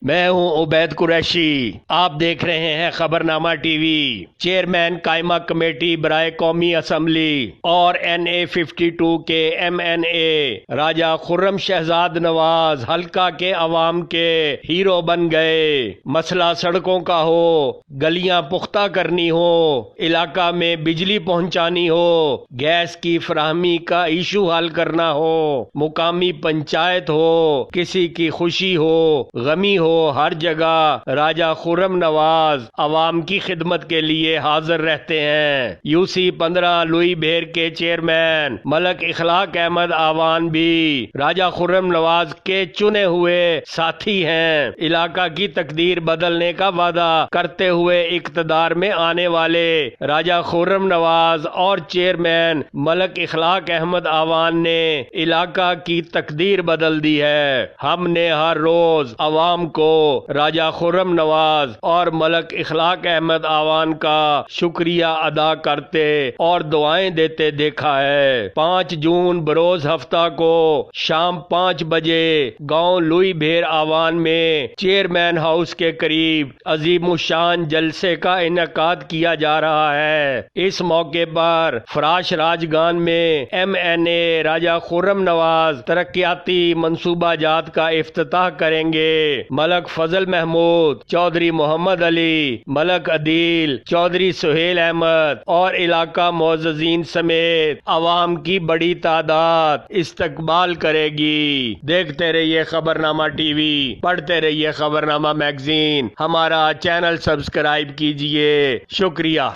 میں ہوں عبید قریشی۔ آپ دیکھ رہے ہیں خبرنامہ ٹی وی۔ چیئرمین قائمہ کمیٹی برائے قومی اسمبلی اور NA-52 کے MNA راجہ خرم شہزاد نواز حلقہ کے عوام کے ہیرو بن گئے۔ مسئلہ سڑکوں کا ہو، گلیاں پختہ کرنی ہو، علاقہ میں بجلی پہنچانی ہو، گیس کی فراہمی کا ایشو حل کرنا ہو، مقامی پنچایت ہو، کسی کی خوشی ہو، غمی ہو، ہر جگہ راجہ خرم نواز عوام کی خدمت کے لیے حاضر رہتے ہیں۔ UC-15 لوئی بھیر کے چیئرمین ملک اخلاق احمد آوان بھی راجہ خرم نواز کے چنے ہوئے ساتھی ہیں۔ علاقہ کی تقدیر بدلنے کا وعدہ کرتے ہوئے اقتدار میں آنے والے راجہ خرم نواز اور چیئرمین ملک اخلاق احمد آوان نے علاقہ کی تقدیر بدل دی ہے۔ ہم نے ہر روز عوام کو راجہ خرم نواز اور ملک اخلاق احمد آوان کا شکریہ ادا کرتے اور دعائیں دیتے دیکھا ہے۔ 5 جون بروز ہفتہ کو شام 5 بجے گاؤں لوئی بھیر آوان میں چیئرمین ہاؤس کے قریب عظیم الشان جلسے کا انعقاد کیا جا رہا ہے۔ اس موقع پر فراش راج گان میں MNA راجہ خرم نواز ترقیاتی منصوبہ جات کا افتتاح کریں گے۔ ملک فضل محمود، چودھری محمد علی، ملک عدیل، چودھری سہیل احمد اور علاقہ معززین سمیت عوام کی بڑی تعداد استقبال کرے گی۔ دیکھتے رہیے خبرنامہ ٹی وی، پڑھتے رہیے خبرنامہ میگزین، ہمارا چینل سبسکرائب کیجئے۔ شکریہ۔